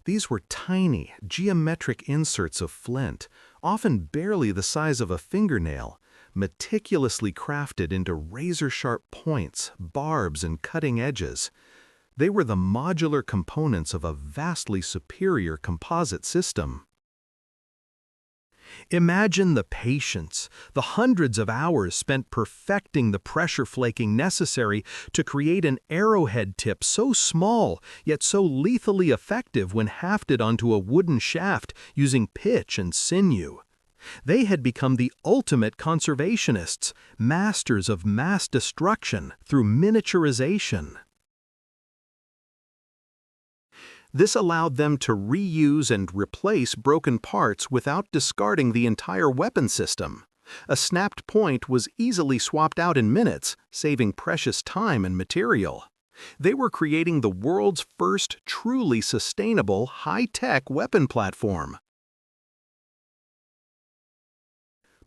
Speaker 1: These were tiny, geometric inserts of flint, often barely the size of a fingernail, meticulously crafted into razor-sharp points, barbs, and cutting edges. They were the modular components of a vastly superior composite system. Imagine the patience, the hundreds of hours spent perfecting the pressure flaking necessary to create an arrowhead tip so small, yet so lethally effective when hafted onto a wooden shaft using pitch and sinew. They had become the ultimate conservationists, masters of mass destruction through miniaturization. This allowed them to reuse and replace broken parts without discarding the entire weapon system. A snapped point was easily swapped out in minutes, saving precious time and material. They were creating the world's first truly sustainable, high-tech weapon platform.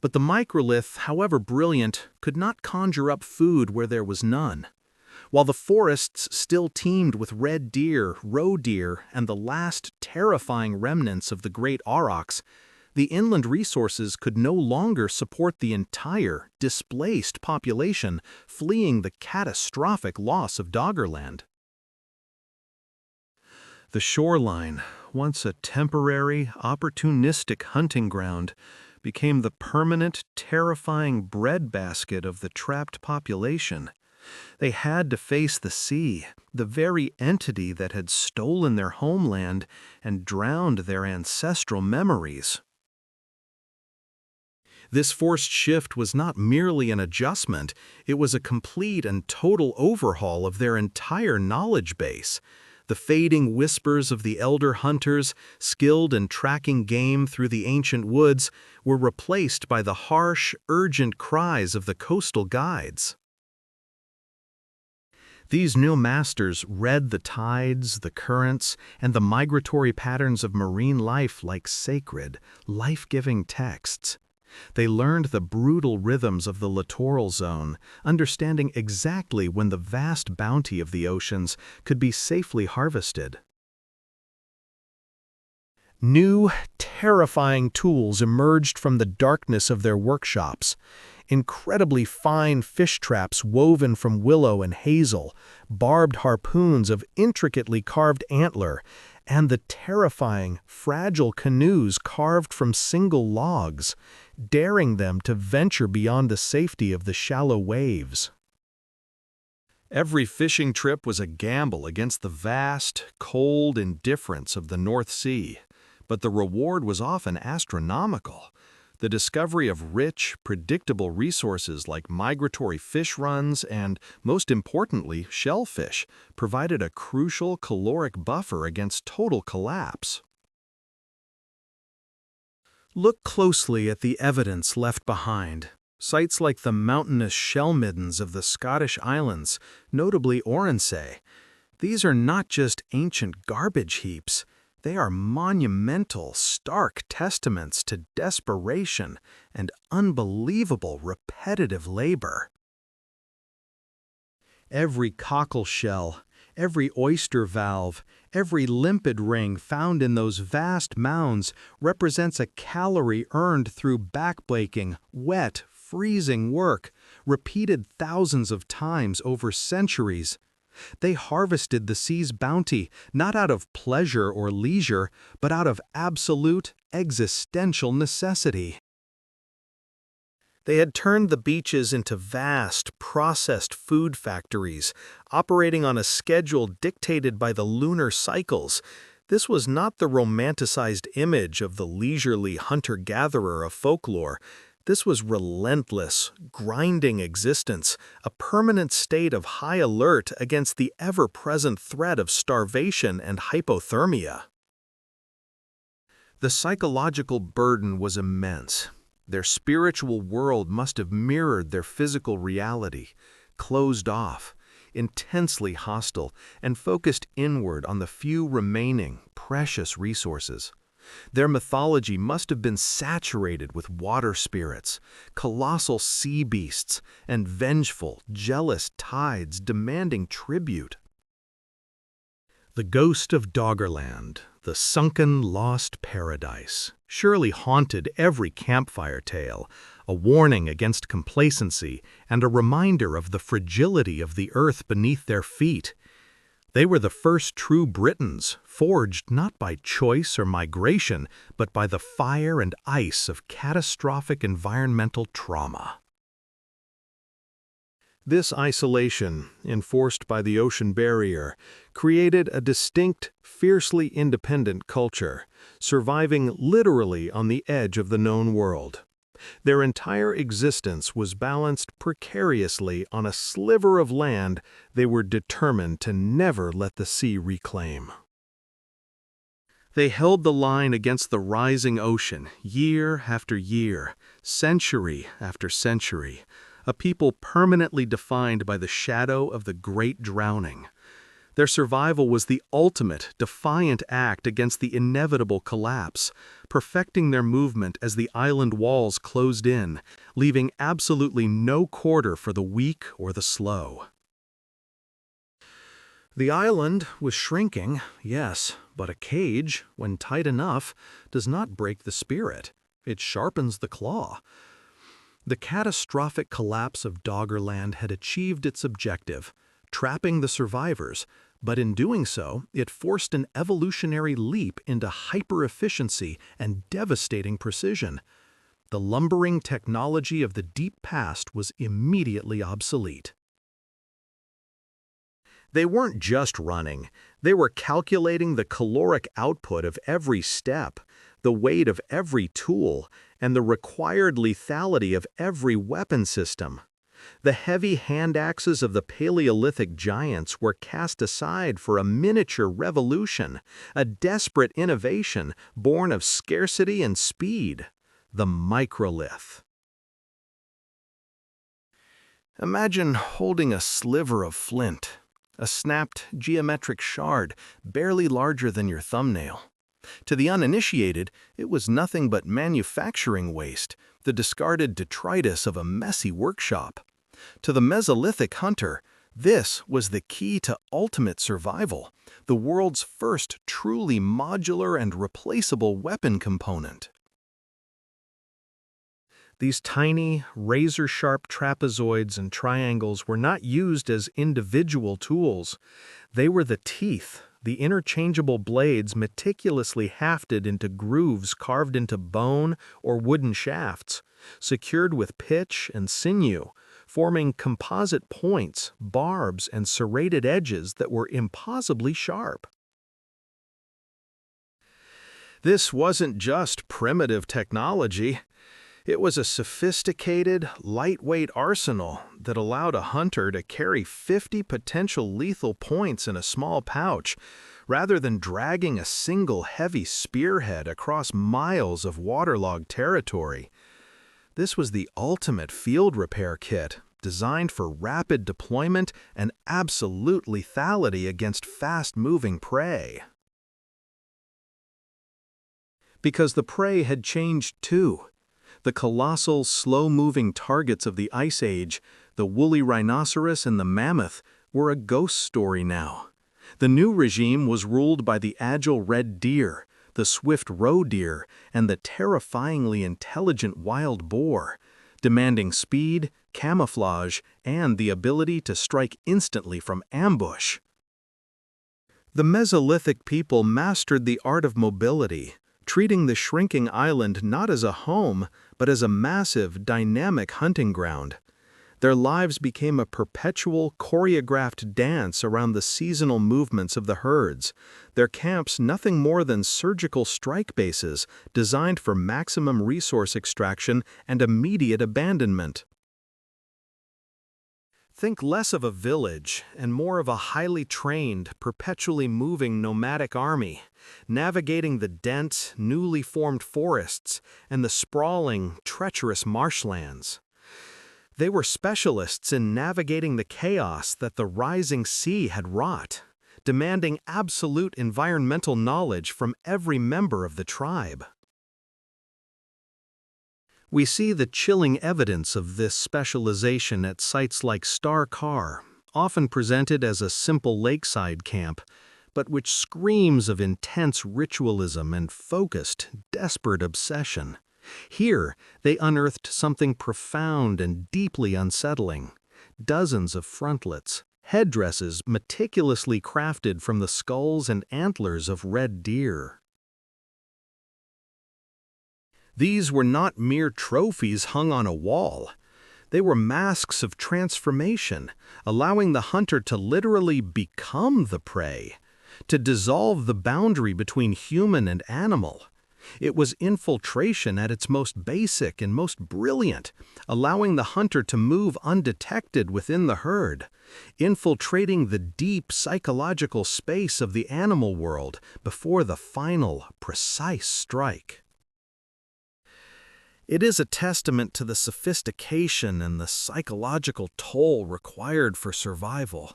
Speaker 1: But the microlith, however brilliant, could not conjure up food where there was none. While the forests still teemed with red deer, roe deer, and the last terrifying remnants of the great aurochs, the inland resources could no longer support the entire, displaced population fleeing the catastrophic loss of Doggerland. The shoreline, once a temporary, opportunistic hunting ground, became the permanent, terrifying breadbasket of the trapped population. They had to face the sea, the very entity that had stolen their homeland and drowned their ancestral memories. This forced shift was not merely an adjustment, it was a complete and total overhaul of their entire knowledge base. The fading whispers of the elder hunters, skilled in tracking game through the ancient woods, were replaced by the harsh, urgent cries of the coastal guides. These new masters read the tides, the currents, and the migratory patterns of marine life like sacred, life-giving texts. They learned the brutal rhythms of the littoral zone, understanding exactly when the vast bounty of the oceans could be safely harvested. New, terrifying tools emerged from the darkness of their workshops. Incredibly fine fish traps woven from willow and hazel, barbed harpoons of intricately carved antler, and the terrifying, fragile canoes carved from single logs, daring them to venture beyond the safety of the shallow waves. Every fishing trip was a gamble against the vast, cold indifference of the North Sea, but the reward was often astronomical. The discovery of rich, predictable resources like migratory fish runs and, most importantly, shellfish provided a crucial caloric buffer against total collapse. Look closely at the evidence left behind. Sites like the mountainous shell middens of the Scottish Islands, notably Oronsay. These are not just ancient garbage heaps. They are monumental, stark testaments to desperation and unbelievable repetitive labor. Every cockle shell, every oyster valve, every limpet ring found in those vast mounds represents a calorie earned through backbreaking, wet, freezing work, repeated thousands of times over centuries. They harvested the sea's bounty, not out of pleasure or leisure, but out of absolute, existential necessity. They had turned the beaches into vast, processed food factories, operating on a schedule dictated by the lunar cycles. This was not the romanticized image of the leisurely hunter-gatherer of folklore. This was relentless, grinding existence, a permanent state of high alert against the ever-present threat of starvation and hypothermia. The psychological burden was immense. Their spiritual world must have mirrored their physical reality, closed off, intensely hostile, and focused inward on the few remaining, precious resources. Their mythology must have been saturated with water spirits, colossal sea beasts, and vengeful, jealous tides demanding tribute. The ghost of Doggerland, the sunken, lost paradise, surely haunted every campfire tale, a warning against complacency and a reminder of the fragility of the earth beneath their feet. They were the first true Britons, forged not by choice or migration, but by the fire and ice of catastrophic environmental trauma. This isolation, enforced by the ocean barrier, created a distinct, fiercely independent culture, surviving literally on the edge of the known world. Their entire existence was balanced precariously on a sliver of land they were determined to never let the sea reclaim. They held the line against the rising ocean, year after year, century after century, a people permanently defined by the shadow of the Great Drowning. Their survival was the ultimate, defiant act against the inevitable collapse, perfecting their movement as the island walls closed in, leaving absolutely no quarter for the weak or the slow. The island was shrinking, yes, but a cage, when tight enough, does not break the spirit. It sharpens the claw. The catastrophic collapse of Doggerland had achieved its objective, trapping the survivors, but in doing so, it forced an evolutionary leap into hyper-efficiency and devastating precision. The lumbering technology of the deep past was immediately obsolete. They weren't just running, they were calculating the caloric output of every step, the weight of every tool, and the required lethality of every weapon system. The heavy hand axes of the Paleolithic giants were cast aside for a miniature revolution, a desperate innovation born of scarcity and speed, the microlith. Imagine holding a sliver of flint, a snapped geometric shard barely larger than your thumbnail. To the uninitiated, it was nothing but manufacturing waste, the discarded detritus of a messy workshop. To the Mesolithic hunter, this was the key to ultimate survival, the world's first truly modular and replaceable weapon component. These tiny, razor-sharp trapezoids and triangles were not used as individual tools. They were the teeth, the interchangeable blades meticulously hafted into grooves carved into bone or wooden shafts, secured with pitch and sinew, forming composite points, barbs, and serrated edges that were impossibly sharp. This wasn't just primitive technology. It was a sophisticated, lightweight arsenal that allowed a hunter to carry 50 potential lethal points in a small pouch, rather than dragging a single heavy spearhead across miles of waterlogged territory. This was the ultimate field repair kit, designed for rapid deployment and absolute lethality against fast-moving prey. Because the prey had changed too. The colossal, slow-moving targets of the Ice Age, the woolly rhinoceros and the mammoth, were a ghost story now. The new regime was ruled by the agile red deer, the swift roe deer, and the terrifyingly intelligent wild boar, demanding speed, camouflage, and the ability to strike instantly from ambush. The Mesolithic people mastered the art of mobility, treating the shrinking island not as a home, but as a massive, dynamic hunting ground. Their lives became a perpetual, choreographed dance around the seasonal movements of the herds, their camps nothing more than surgical strike bases designed for maximum resource extraction and immediate abandonment. Think less of a village and more of a highly trained, perpetually moving nomadic army, navigating the dense, newly formed forests and the sprawling, treacherous marshlands. They were specialists in navigating the chaos that the rising sea had wrought, demanding absolute environmental knowledge from every member of the tribe. We see the chilling evidence of this specialization at sites like Star Carr, often presented as a simple lakeside camp, but which screams of intense ritualism and focused, desperate obsession. Here, they unearthed something profound and deeply unsettling. Dozens of frontlets, headdresses meticulously crafted from the skulls and antlers of red deer. These were not mere trophies hung on a wall. They were masks of transformation, allowing the hunter to literally become the prey, to dissolve the boundary between human and animal. It was infiltration at its most basic and most brilliant, allowing the hunter to move undetected within the herd, infiltrating the deep psychological space of the animal world before the final, precise strike. It is a testament to the sophistication and the psychological toll required for survival,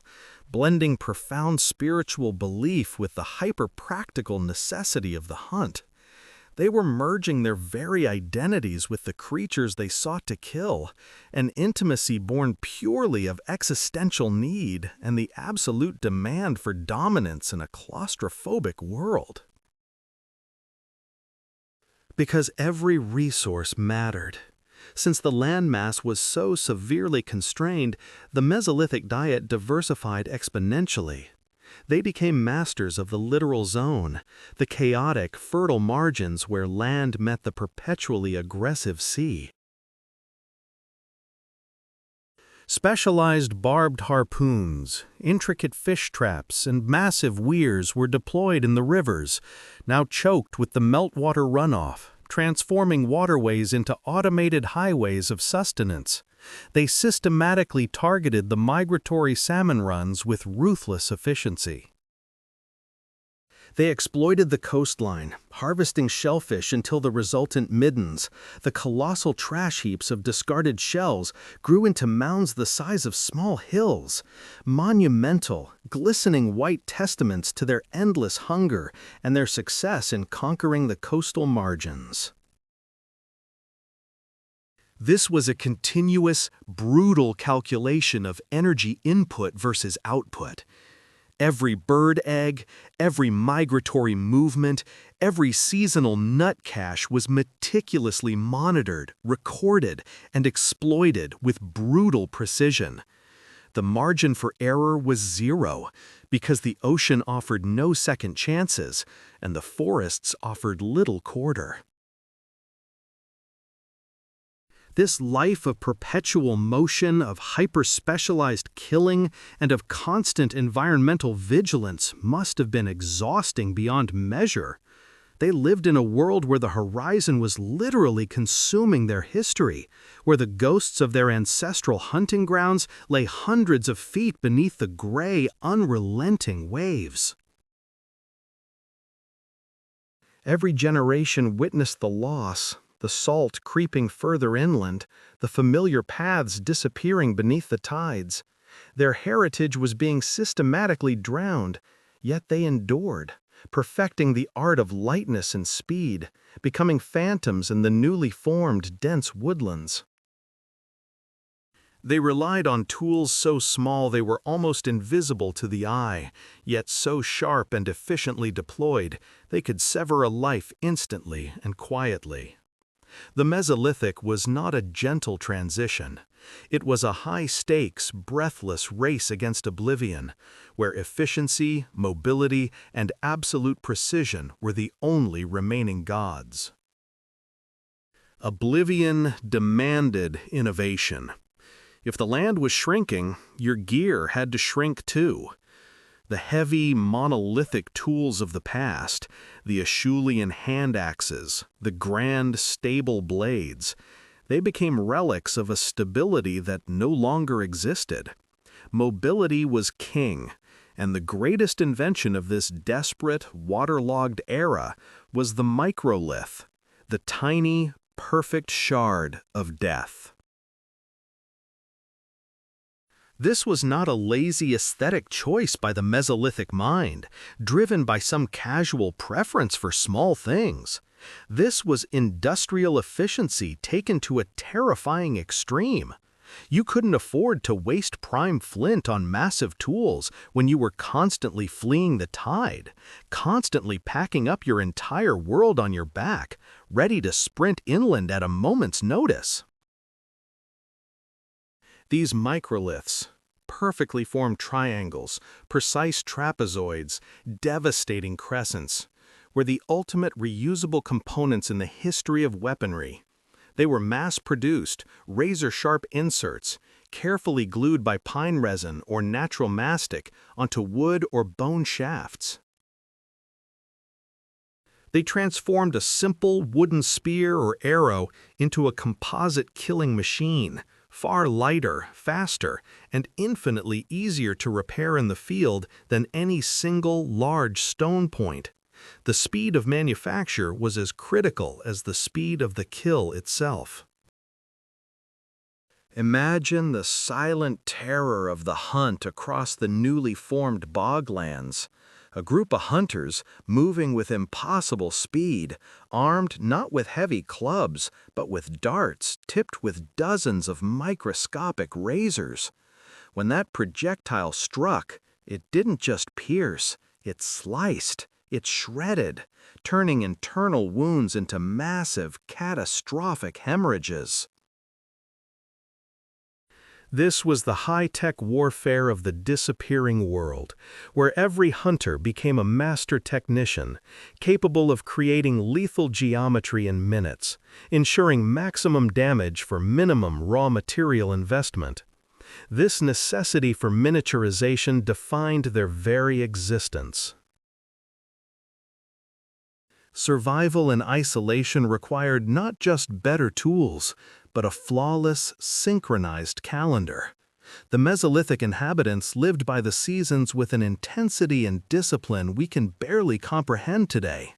Speaker 1: blending profound spiritual belief with the hyper-practical necessity of the hunt. They were merging their very identities with the creatures they sought to kill, an intimacy born purely of existential need and the absolute demand for dominance in a claustrophobic world. Because every resource mattered. Since the landmass was so severely constrained, the Mesolithic diet diversified exponentially. They became masters of the littoral zone, the chaotic, fertile margins where land met the perpetually aggressive sea. Specialized barbed harpoons, intricate fish traps, and massive weirs were deployed in the rivers, now choked with the meltwater runoff, transforming waterways into automated highways of sustenance. They systematically targeted the migratory salmon runs with ruthless efficiency. They exploited the coastline, harvesting shellfish until the resultant middens, the colossal trash heaps of discarded shells, grew into mounds the size of small hills, monumental, glistening white testaments to their endless hunger and their success in conquering the coastal margins. This was a continuous, brutal calculation of energy input versus output. Every bird egg, every migratory movement, every seasonal nut cache was meticulously monitored, recorded, and exploited with brutal precision. The margin for error was zero, because the ocean offered no second chances, and the forests offered little quarter. This life of perpetual motion, of hyper-specialized killing, and of constant environmental vigilance must have been exhausting beyond measure. They lived in a world where the horizon was literally consuming their history, where the ghosts of their ancestral hunting grounds lay hundreds of feet beneath the gray, unrelenting waves. Every generation witnessed the loss, the salt creeping further inland, the familiar paths disappearing beneath the tides. Their heritage was being systematically drowned, yet they endured, perfecting the art of lightness and speed, becoming phantoms in the newly formed dense woodlands. They relied on tools so small they were almost invisible to the eye, yet so sharp and efficiently deployed they could sever a life instantly and quietly. The Mesolithic was not a gentle transition. It was a high-stakes, breathless race against oblivion, where efficiency, mobility, and absolute precision were the only remaining gods. Oblivion demanded innovation. If the land was shrinking, your gear had to shrink too. The heavy, monolithic tools of the past, the Acheulean hand axes, the grand, stable blades, they became relics of a stability that no longer existed. Mobility was king, and the greatest invention of this desperate, waterlogged era was the microlith, the tiny, perfect shard of death. This was not a lazy aesthetic choice by the Mesolithic mind, driven by some casual preference for small things. This was industrial efficiency taken to a terrifying extreme. You couldn't afford to waste prime flint on massive tools when you were constantly fleeing the tide, constantly packing up your entire world on your back, ready to sprint inland at a moment's notice. These microliths, perfectly formed triangles, precise trapezoids, devastating crescents, were the ultimate reusable components in the history of weaponry. They were mass-produced, razor-sharp inserts, carefully glued by pine resin or natural mastic onto wood or bone shafts. They transformed a simple wooden spear or arrow into a composite killing machine, far lighter, faster, and infinitely easier to repair in the field than any single large stone point. The speed of manufacture was as critical as the speed of the kill itself. Imagine the silent terror of the hunt across the newly formed boglands. A group of hunters moving with impossible speed, armed not with heavy clubs, but with darts tipped with dozens of microscopic razors. When that projectile struck, it didn't just pierce, it sliced, it shredded, turning internal wounds into massive, catastrophic hemorrhages. This was the high-tech warfare of the disappearing world, where every hunter became a master technician, capable of creating lethal geometry in minutes, ensuring maximum damage for minimum raw material investment. This necessity for miniaturization defined their very existence. Survival in isolation required not just better tools, but a flawless, synchronized calendar. The Mesolithic inhabitants lived by the seasons with an intensity and discipline we can barely comprehend today.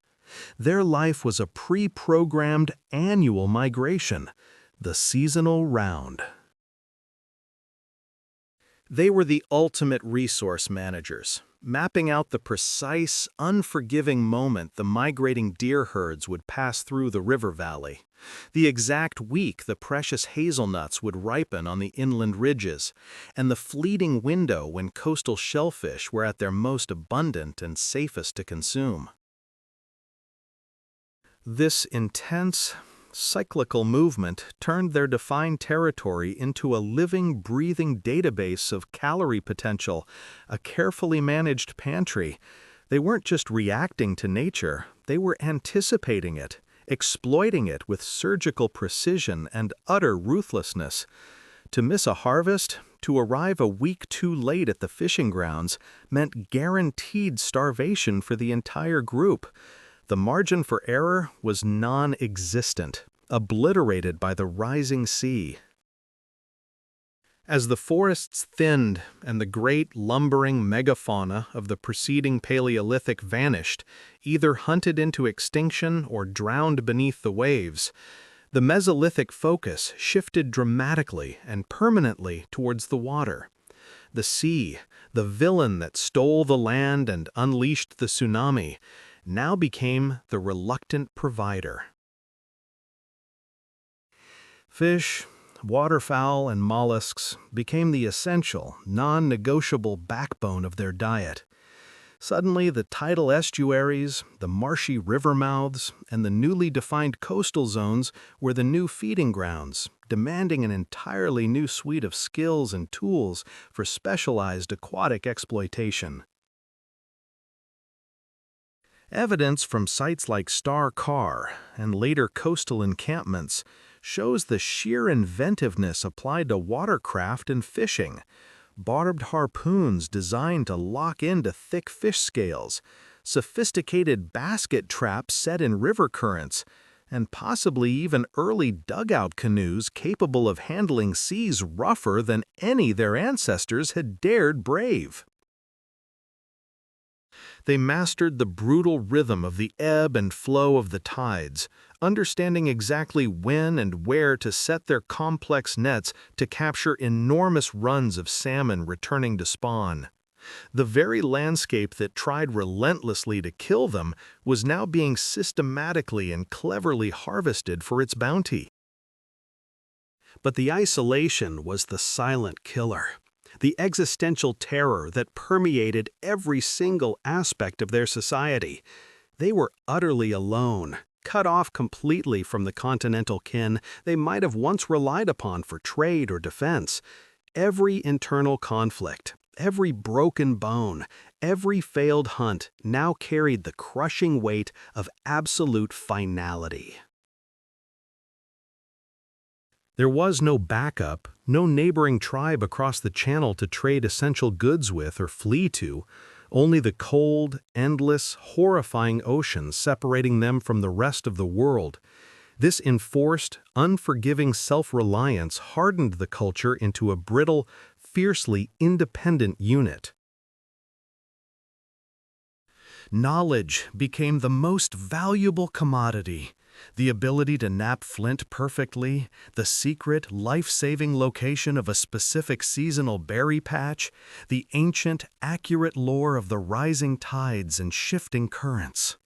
Speaker 1: Their life was a pre-programmed annual migration, the seasonal round. They were the ultimate resource managers, mapping out the precise, unforgiving moment the migrating deer herds would pass through the river valley, the exact week the precious hazelnuts would ripen on the inland ridges, and the fleeting window when coastal shellfish were at their most abundant and safest to consume. This intense, cyclical movement turned their defined territory into a living, breathing database of calorie potential, a carefully managed pantry. They weren't just reacting to nature, they were anticipating it, exploiting it with surgical precision and utter ruthlessness. To miss a harvest, to arrive a week too late at the fishing grounds, meant guaranteed starvation for the entire group. The margin for error was non-existent, obliterated by the rising sea. As the forests thinned and the great lumbering megafauna of the preceding Paleolithic vanished, either hunted into extinction or drowned beneath the waves, the Mesolithic focus shifted dramatically and permanently towards the water. The sea, the villain that stole the land and unleashed the tsunami, now became the reluctant provider. Fish, waterfowl, and mollusks became the essential, non-negotiable backbone of their diet. Suddenly, the tidal estuaries, the marshy river mouths, and the newly defined coastal zones were the new feeding grounds, demanding an entirely new suite of skills and tools for specialized aquatic exploitation. Evidence from sites like Star Carr and later coastal encampments shows the sheer inventiveness applied to watercraft and fishing. Barbed harpoons designed to lock into thick fish scales, sophisticated basket traps set in river currents, and possibly even early dugout canoes capable of handling seas rougher than any their ancestors had dared brave. They mastered the brutal rhythm of the ebb and flow of the tides, understanding exactly when and where to set their complex nets to capture enormous runs of salmon returning to spawn. The very landscape that tried relentlessly to kill them was now being systematically and cleverly harvested for its bounty. But the isolation was the silent killer. The existential terror that permeated every single aspect of their society. They were utterly alone, cut off completely from the continental kin they might have once relied upon for trade or defense. Every internal conflict, every broken bone, every failed hunt now carried the crushing weight of absolute finality. There was no backup, no neighboring tribe across the channel to trade essential goods with or flee to, only the cold, endless, horrifying ocean separating them from the rest of the world. This enforced, unforgiving self-reliance hardened the culture into a brittle, fiercely independent unit. Knowledge became the most valuable commodity. The ability to nap flint perfectly, the secret, life-saving location of a specific seasonal berry patch, the ancient, accurate lore of the rising tides and shifting currents.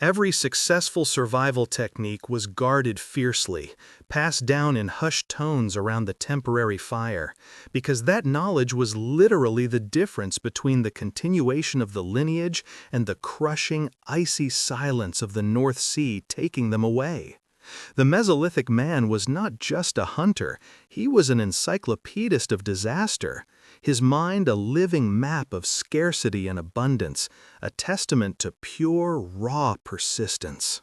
Speaker 1: Every successful survival technique was guarded fiercely, passed down in hushed tones around the temporary fire, because that knowledge was literally the difference between the continuation of the lineage and the crushing, icy silence of the North Sea taking them away. The Mesolithic man was not just a hunter, he was an encyclopedist of disaster. His mind a living map of scarcity and abundance, a testament to pure, raw persistence.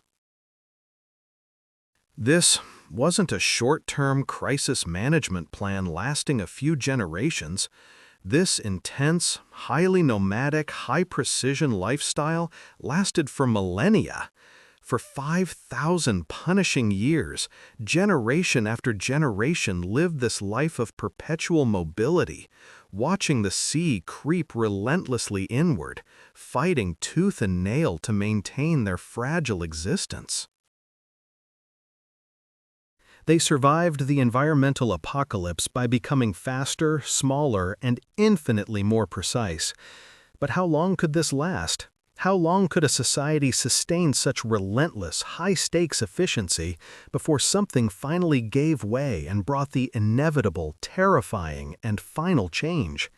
Speaker 1: This wasn't a short-term crisis management plan lasting a few generations. This intense, highly nomadic, high-precision lifestyle lasted for millennia. For 5,000 punishing years, generation after generation lived this life of perpetual mobility, watching the sea creep relentlessly inward, fighting tooth and nail to maintain their fragile existence. They survived the environmental apocalypse by becoming faster, smaller, and infinitely more precise. But how long could this last? How long could a society sustain such relentless, high-stakes efficiency before something finally gave way and brought the inevitable, terrifying, and final change?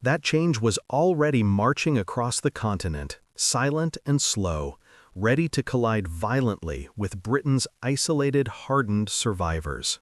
Speaker 1: That change was already marching across the continent, silent and slow, ready to collide violently with Britain's isolated, hardened survivors.